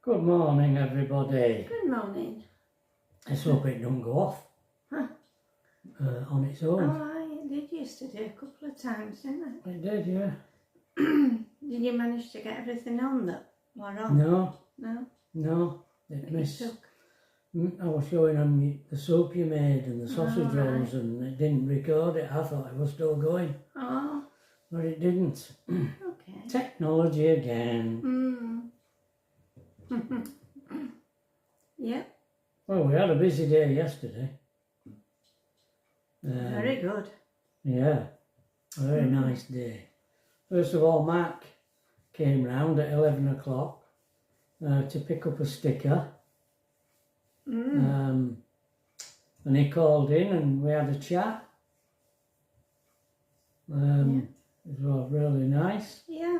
Good morning, everybody. Good morning. Let's hope it don't go off on its own. Oh, it did yesterday a couple of times, didn't it? It did, yeah. Did you manage to get everything on that were on? No, No? no. It missed. Took. I was showing them the soup you made and the sausage Oh, right. rolls, and it didn't record it. I thought it was still going, Oh, but it didn't. okay. Technology again. Yep. Well, we had a busy day yesterday. Very good. Yeah, a very nice day. First of all, Mark came round at 11 o'clock to pick up a sticker. And he called in and we had a chat. It was really nice. Yeah.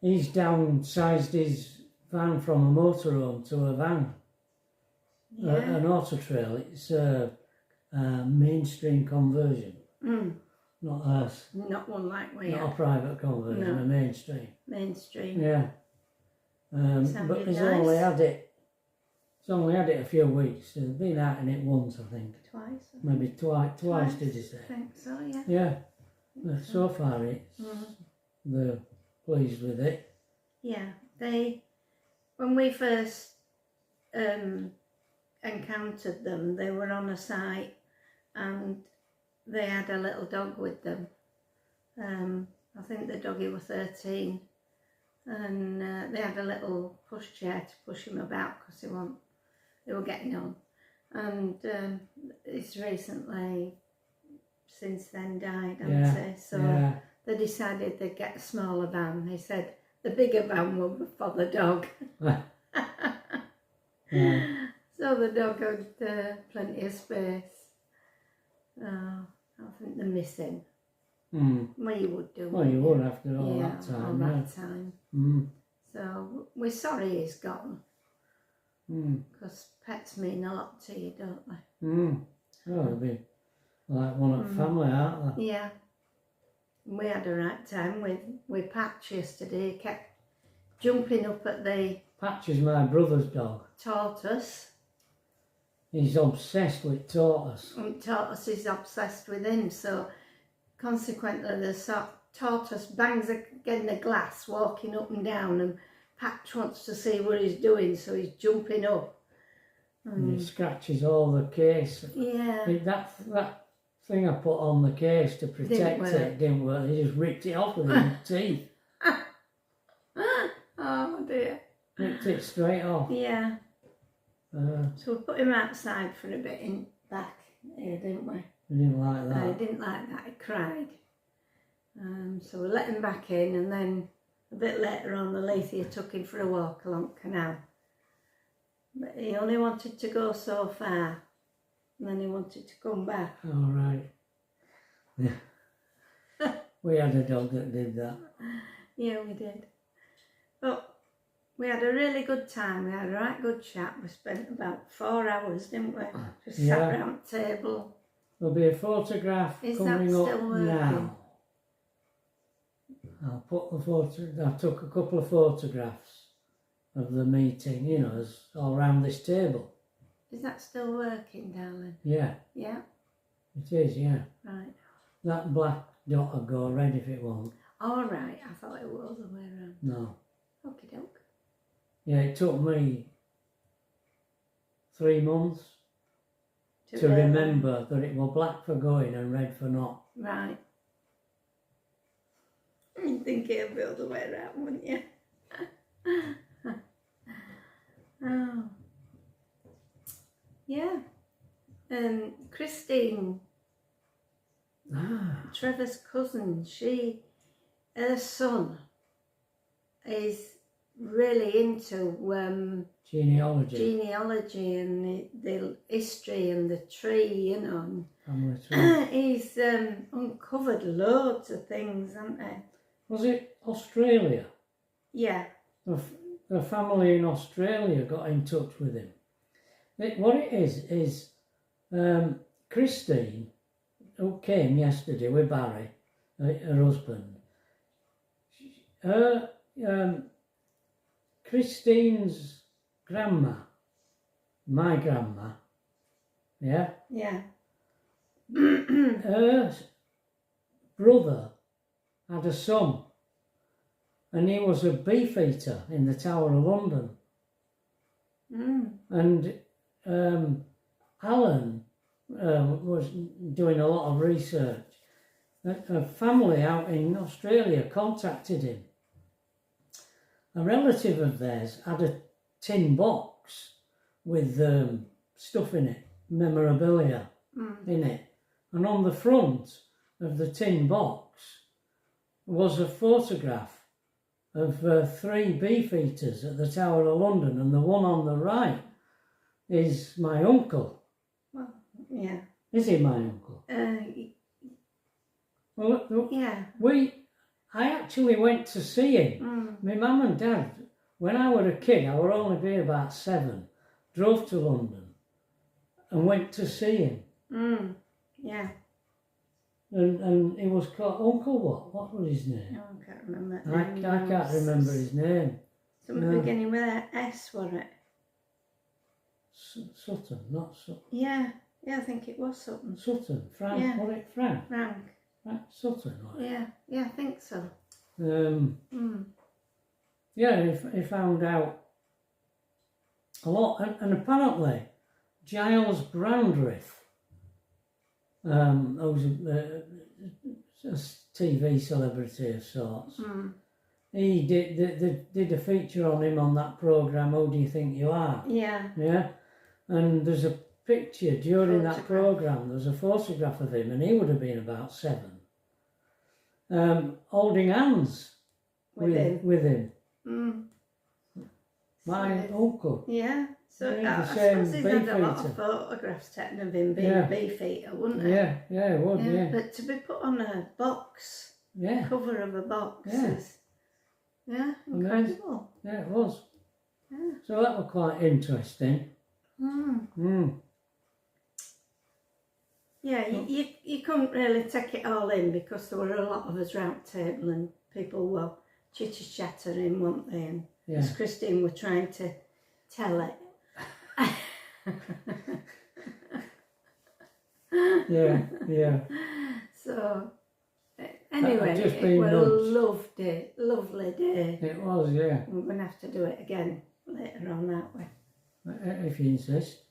He's downsized his van from a motorhome to a van. Yeah. An auto trail. It's a mainstream conversion. Not us. Not one like we Not a have. private conversion, No. a mainstream. Mainstream. Yeah. But Sounded he's nice. only had it. He's only had it a few weeks. He's been out in it once, I think. Twice. Maybe twice. Did he say? I think so, yeah. Yeah. But so far, they're pleased with it. Yeah. When we first encountered them, they were on a site and they had a little dog with them. I think the doggy was 13, and they had a little pushchair to push him about because they were getting on. And it's recently, since then, died, haven't they? So they decided they'd get a smaller van. They said the bigger van would be for the dog. So the dog had plenty of space. I think they miss him. Well, you would do. Well, you would after all Yeah, that time. all that time. So we're sorry he's gone. Because pets mean a lot to you, don't they? Oh, they'll be like one of the family, aren't they? Yeah. We had a right time with Patch yesterday. He kept jumping up at the Patch is my brother's dog. tortoise. He's obsessed with tortoise. And tortoise is obsessed with him, so consequently the tortoise bangs against the glass, walking up and down, and Patch wants to see what he's doing, so he's jumping up. And he scratches all the case. Yeah. That thing I put on the case to protect it didn't work. He just ripped it off with his teeth. Oh dear. Ripped it straight off. Yeah. So we put him outside for a bit in back here, didn't we? He didn't like that. He didn't like that, he cried. So we let him back in, and then a bit later on Alethea took him for a walk along the canal. But he only wanted to go so far, and then he wanted to come back. All right. Yeah. We had a dog that did that. Yeah, we did. But we had a really good time. We had a right good chat. We spent about 4 hours, didn't we? Just sat around the table. There'll be a photograph coming up now. I'll put the photo. I took a couple of photographs of the meeting, you know, all around this table. Is that still working, darling? Yeah. Yeah? It is, yeah. Right. That black dot will go red if it won't. All right, I thought it was the other way around. No. Okie doke. Yeah, it took me 3 months to remember that it was black for going and red for not. Right. You'd think it'd be the other way around, wouldn't you? Oh. Yeah. Christine, Trevor's cousin, her son is really into genealogy and the history and the tree, you know. He's uncovered loads of things, hasn't he? Was it Australia? Yeah. The family in Australia got in touch with him. What it is Christine, who came yesterday with Barry, her husband, Christine's grandma, my grandma, yeah, Yeah. her brother had a son, and he was a beefeater in the Tower of London. And Alan was doing a lot of research. A family out in Australia contacted him. A relative of theirs had a tin box with stuff in it, memorabilia in it. And on the front of the tin box was a photograph of 3 beefeaters at the Tower of London, and the one on the right is my uncle. Well, yeah. Is he my uncle? Well, yeah. I actually went to see him. My mum and dad, when I was a kid, I would only be about 7, drove to London and went to see him. Yeah. And he was called Uncle what? What was his name? Oh, I can't remember. I can't remember his name. Something beginning with an S, was it? Sutton, not Sutton. Yeah, I think it was Sutton. Sutton, Frank, Yeah. was it Frank? Frank. Sutton, right? Yeah, I think so. Yeah, he found out a lot, and apparently Giles Brandreth, who's a TV celebrity of sorts, he did a feature on him on that programme, Who Do You Think You Are? Yeah. Yeah, and there's a picture during that programme, there's a photograph of him, and he would have been about 7, holding hands with him. My uncle. Yeah. So Yeah, I suppose he's had a lot of Beefeater. photographs taken of him being a Beefeater, wouldn't he? Yeah, it would, yeah. But to be put on a box, cover of a box is, incredible. Yeah, it was. Yeah. So that was quite interesting. Yeah, you couldn't really take it all in because there were a lot of us round the table and people were chitter-chattering, weren't they? And as Christine were trying to tell it. Yeah. So, anyway, just it been was nudged. a lovely day. It was, yeah. We're going to have to do it again later on, aren't we? If you insist.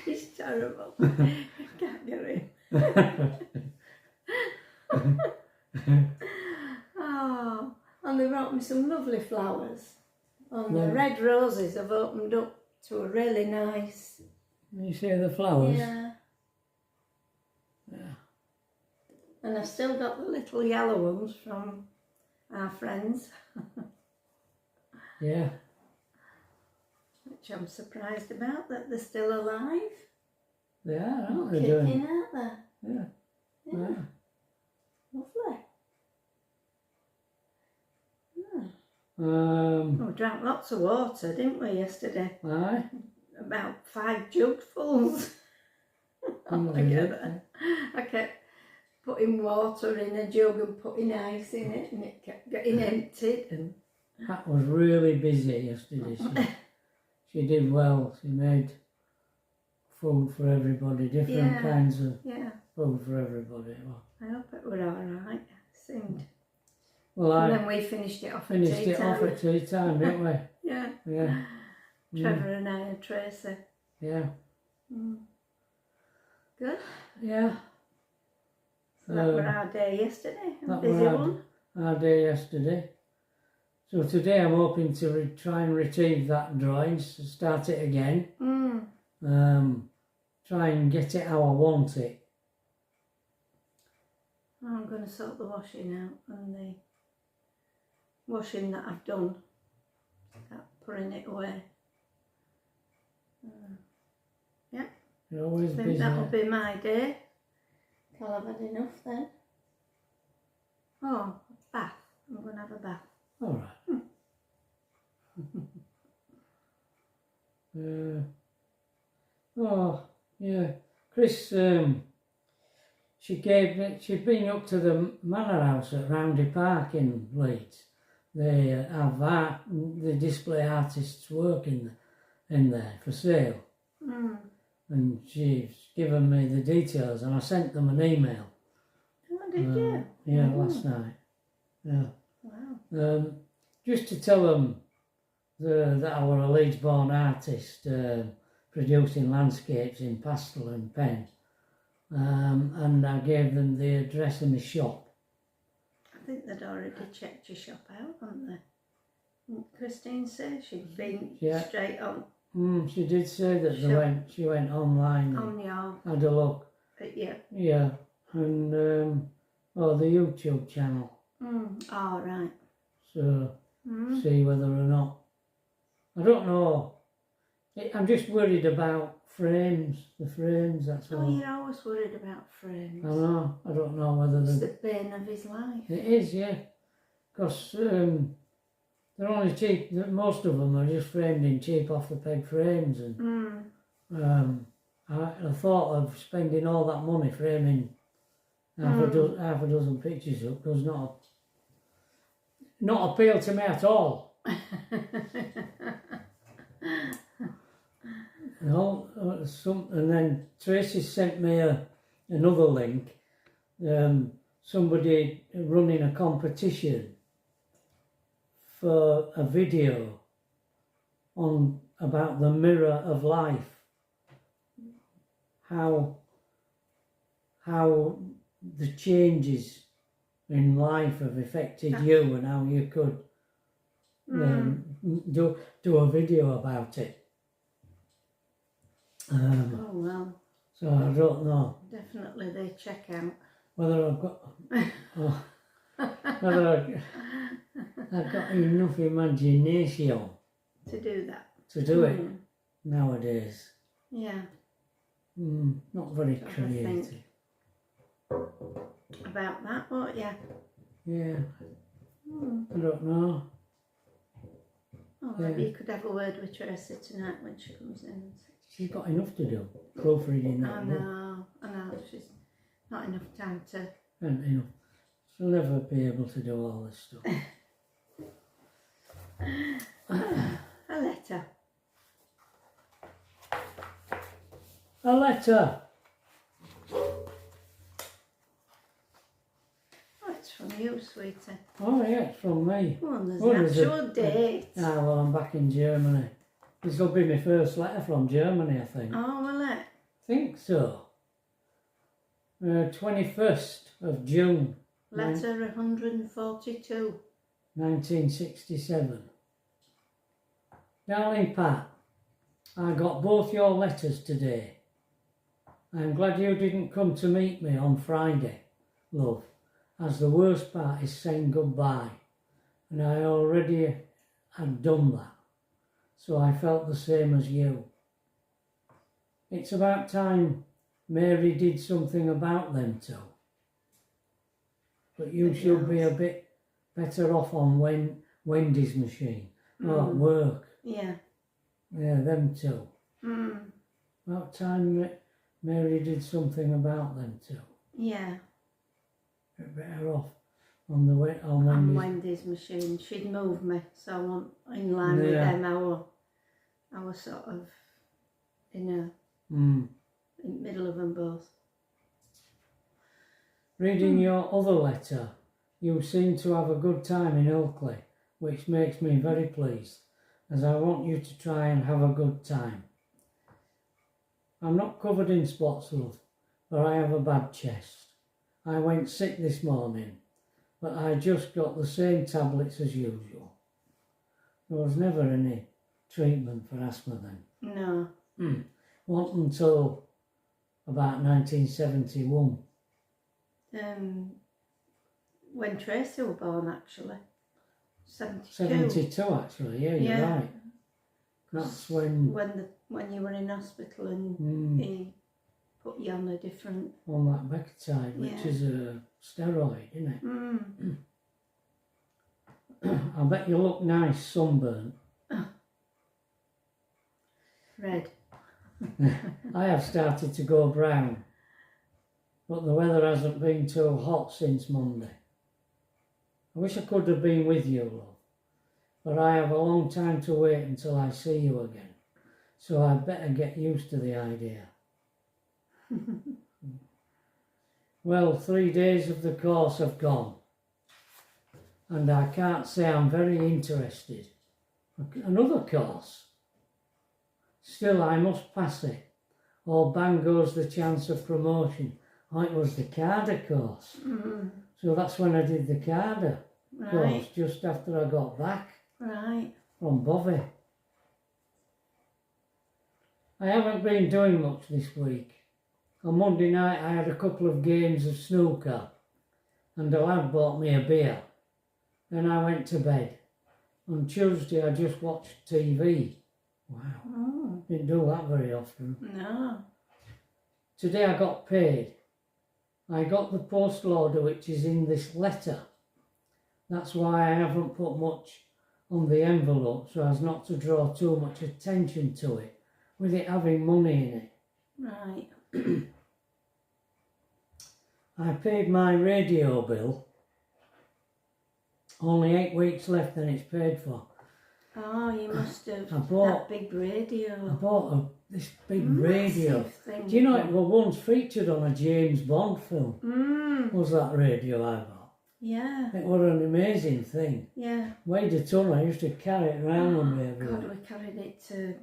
He's terrible. I can't get him. Oh, and they brought me some lovely flowers. And the red roses have opened up to a really nice... You see the flowers? Yeah. And I've still got the little yellow ones from our friends. Yeah. Which I'm surprised about, that they're still alive. They are, aren't they? Kicking, aren't they? Yeah. Lovely. We drank lots of water, didn't we, yesterday? Aye. About 5 jugfuls altogether. I kept putting water in a jug and putting ice in it, and it kept getting emptied. And Pat was really busy yesterday. She did well. She made food for everybody, different kinds of food for everybody. Well, I hope it were all right. Seemed. Well, and then we finished it off at tea time. Off at tea time, didn't we? Yeah. Trevor and I and Tracy. Yeah. Good. Yeah. So that was our day yesterday. A That busy was one. our day yesterday. So today I'm hoping to try and retrieve that drawing, start it again. Try and get it how I want it. I'm going to sort the washing out and the washing that I've done. Start putting it away. You're always I think busy. that'll be my day. Till I've had enough then. Oh, bath. I'm going to have a bath. All right. Chris, she'd been up to the manor house at Roundy Park in Leeds they have art, they display artists' work in there for sale. And she's given me the details, and I sent them an email. Oh, did you? Yeah, last night. Yeah. Wow. Just to tell them that I were a Leeds-born artist, producing landscapes in pastel and pen. And I gave them the address of my shop. I think they'd already checked your shop out, hadn't they? Didn't Christine said she'd been straight on. She did say that she went online and had a look. Yeah, and the YouTube channel. Oh, right. So see whether or not. I don't know. I'm just worried about frames. The frames, that's all. Oh, you're always worried about frames. I know. I don't know whether it's the bane of his life. It is, yeah. Because they're only cheap. Most of them are just framed in cheap off-the-peg frames, and I thought of spending all that money framing half a dozen pictures up does not appeal to me at all. And then Tracy sent me another link. Somebody running a competition for a video about the mirror of life. How the changes in life have affected you, and how you could do a video about it. Oh well. So I don't know. Definitely they check out. Whether I've got whether I've got enough imagination to do that. To do it nowadays. Yeah. Not very creative. About that, won't you? Yeah. I don't know. Oh, maybe you could have a word with Tracy tonight when she comes in. She's got enough to do. Proofreading that. I know. She's not enough time to. And enough. She'll never be able to do all this stuff. A letter. A letter. Oh, it's from you, sweetie. Oh yeah, it's from me. Oh, and there's the actual date. Well, I'm back in Germany. This will be my first letter from Germany, I think. Oh, will it? I think so. 21st of June. Letter 142. 1967. Darling Pat, I got both your letters today. I am glad you didn't come to meet me on Friday, love, as the worst part is saying goodbye, and I already had done that, so I felt the same as you. It's about time Mary did something about them two. But you should be a bit better off on Wendy's machine, or at work. Yeah. Yeah, them two. About time Mary did something about them two. Yeah. Better off on Wendy's machine. She'd moved me, so I want in line with them. I was sort of in the middle of them both. Reading your other letter, you seem to have a good time in Oakley, which makes me very pleased, as I want you to try and have a good time. I'm not covered in spots, love, but I have a bad chest. I went sick this morning, but I just got the same tablets as usual. There was never any treatment for asthma then. No. Not until about 1971. When Tracy was born, actually. 72. 72, actually, yeah, you're right. That's when you were in hospital and he put you on a different... On that Beefeater, which is a steroid, isn't it? I bet you look nice sunburnt. Red. I have started to go brown, but the weather hasn't been too hot since Monday. I wish I could have been with you, love, but I have a long time to wait until I see you again. So I'd better get used to the idea. Well, 3 days of the course have gone, and I can't say I'm very interested. Another course? Still, I must pass it, or bang goes the chance of promotion. Oh, it was the CARDA course. So that's when I did the CARDA course, just after I got back from Bovey. I haven't been doing much this week. On Monday night I had a couple of games of snooker and a lad bought me a beer. Then I went to bed. On Tuesday I just watched TV. Wow. Didn't do that very often. No. Today I got paid. I got the postal order which is in this letter. That's why I haven't put much on the envelope so as not to draw too much attention to it, with it having money in it. Right. I paid my radio bill. Only 8 weeks left and it's paid for. Oh, you must have that big radio. I bought this big radio. Thing. Do you know it was once featured on a James Bond film? Was that radio I bought? Yeah. It was an amazing thing. Yeah. Weighed a ton. I used to carry it around with me everywhere. God, we carried it to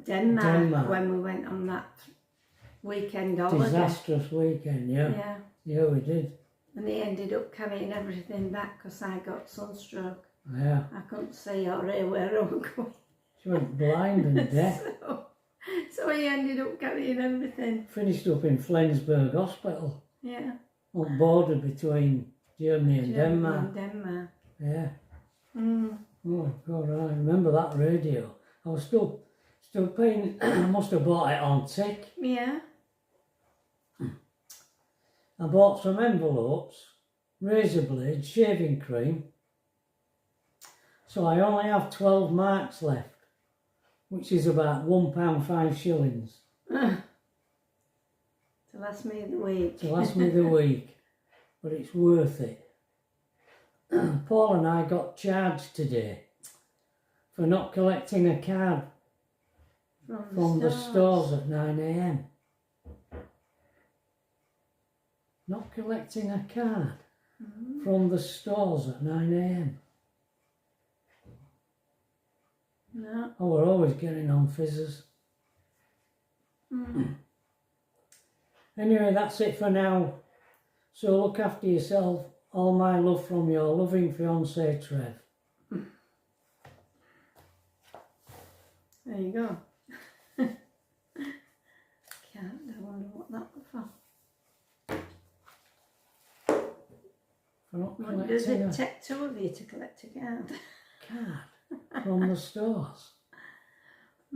Denmark when we went on that weekend holiday. Disastrous weekend, yeah. Yeah. Yeah, we did. And he ended up carrying everything back because I got sunstroke. Yeah. I couldn't see or hear where I was going. She went blind and deaf. So he ended up carrying everything. Finished up in Flensburg Hospital. Yeah. On the border between Germany and Denmark. Yeah. Oh God, I remember that radio. I was still paying. I must have bought it on tick. Yeah. I bought some envelopes, razor blades, shaving cream. So I only have 12 marks left, which is about £1 5 shillings. To last me the week. To last me the week, but it's worth it. Paul and I got charged today for not collecting a card from the stores at 9 AM. Not collecting a card from the stores at 9 AM. No. Oh, we're always getting on fizzers. Anyway, that's it for now. So look after yourself. All my love from your loving fiancé, Trev. There you go. Can't. I wonder what that was for. What does it take 2 of you to collect a card? Card from the stores.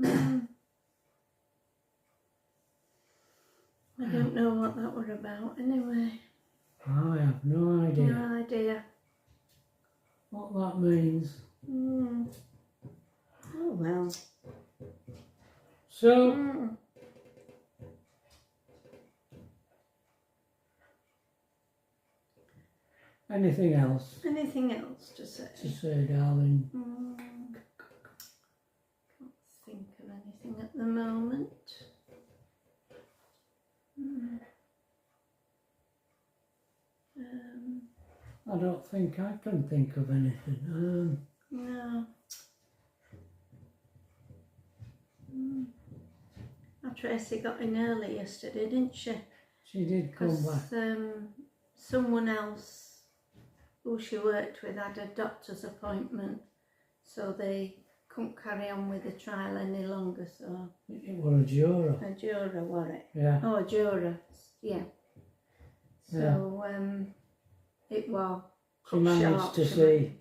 I don't know what that was about anyway. I have no idea. No idea. What that means. Oh well. So, anything else? Anything else to say? To say, darling? Can't think of anything at the moment. I don't think I can think of anything. No. Tracy got in early yesterday, didn't she? She did come back. Someone else who she worked with had a doctor's appointment, so they couldn't carry on with the trial any longer. So it was a juror. A juror, was it? Yeah. Oh, a juror. Yeah. So it was. She managed to see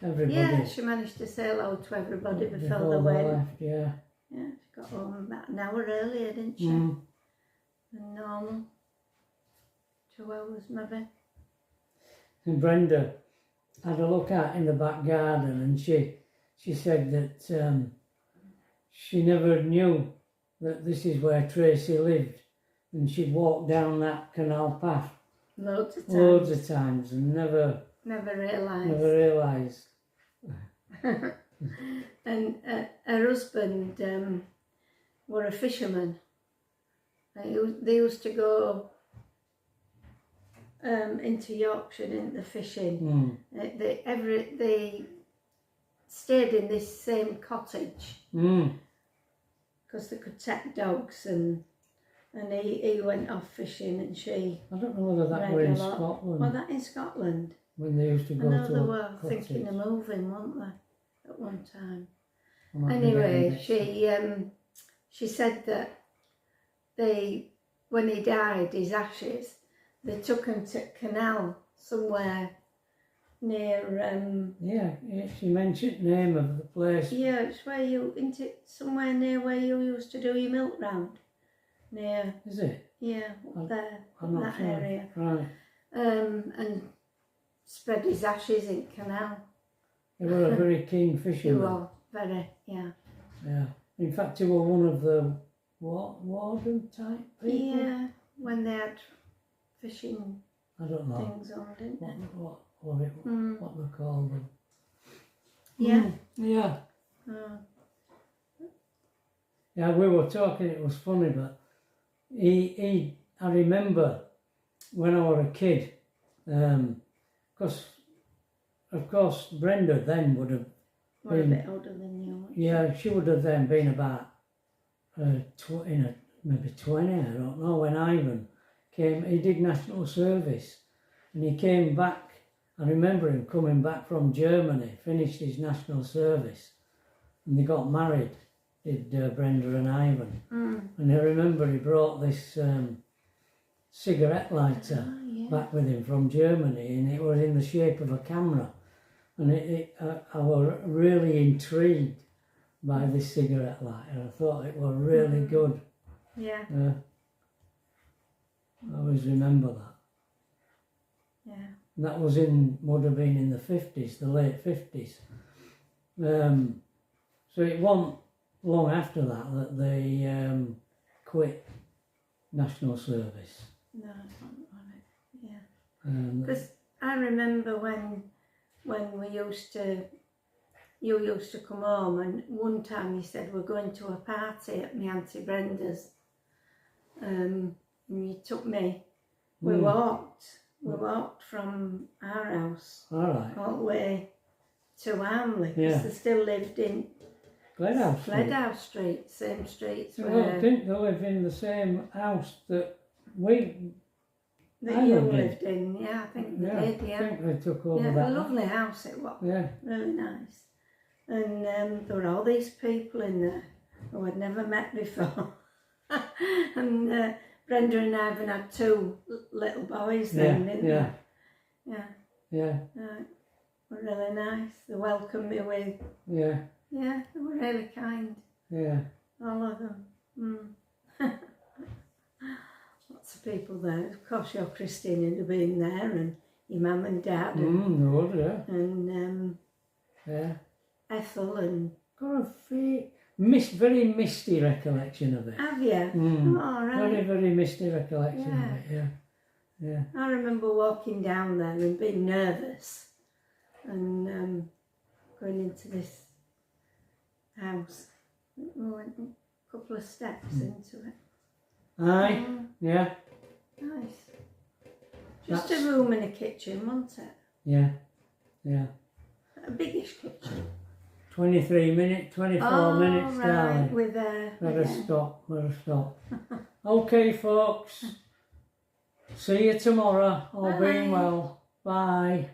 everybody. Yeah, she managed to say hello to everybody before they went. Left, yeah. Yeah, she got home about an hour earlier, didn't she? Than normal. 2 hours maybe. And Brenda had a look out in the back garden, and she said that she never knew that this is where Tracy lived, and she'd walked down that canal path Loads of times and never realised. Never realised. And her husband were a fisherman. They used to go into Yorkshire, into fishing. They stayed in this same cottage because they could take dogs, and he went off fishing, and she. I don't know whether that were in Scotland. Well, that in Scotland. When they used to go I know to they a were cottage. thinking of moving, weren't they, at one time? I might be Anyway, getting mixed she said that when he died, his ashes, they took him to canal somewhere near. Yeah, she mentioned the name of the place. Yeah, it's where somewhere near where you used to do your milk round. Near. Is it? Yeah, up there, I'm not that sure. area. Right. And spread his ashes in canal. They were a very keen He fisherman. was very, yeah. Yeah. In fact, he was one of the warden type people. Yeah, when they had fishing I don't know things on, didn't they? what they call them. Yeah. Yeah. Oh. Yeah, we were talking, it was funny, but I remember when I was a kid, because, of course, Brenda then would have We're a bit older than you. yeah, she would have then been about maybe 20, I don't know, when Ivan came. He did national service, and he came back. I remember him coming back from Germany, finished his national service, and they got married, did Brenda and Ivan. And I remember he brought this cigarette lighter back with him from Germany, and it was in the shape of a camera. And I was really intrigued by this cigarette lighter. I thought it was really good. Yeah. I always remember that. Yeah. And that was would have been in the 50s, the late 50s. So it wasn't long after that they quit national service. No, it's not on it. Yeah. Because I remember when you used to come home, and one time you said we're going to a party at my Auntie Brenda's, and you took me. We walked from our house all the way to Armley, because they still lived in Gledhouse Street, same streets. Well, didn't they live in the same house that you lived in? Yeah, I think they did. Yeah, I think they took over that. Yeah, a lovely house it was. Yeah, really nice. And there were all these people in there who I'd never met before. And Brenda and Ivan had two little boys then, didn't they? Yeah. Yeah. Were really nice. They welcomed me with. Yeah. Yeah, they were really kind. Yeah. All of them. Lots of people there. Of course, your Christine would have been there, and your mum and dad. And, they would, yeah. And yeah. Ethel and. Got a very misty recollection of it. Have you? Oh, right. Very, very misty recollection of it, yeah. Yeah. I remember walking down there and being nervous and going into this house. We went a couple of steps into it. Aye, yeah. Nice. Just a room and a kitchen, wasn't it? Yeah, yeah. A biggish kitchen. 23 minutes, 24 minutes, right, darling. with Let us stop. Okay, folks. See you tomorrow. All being well. Bye.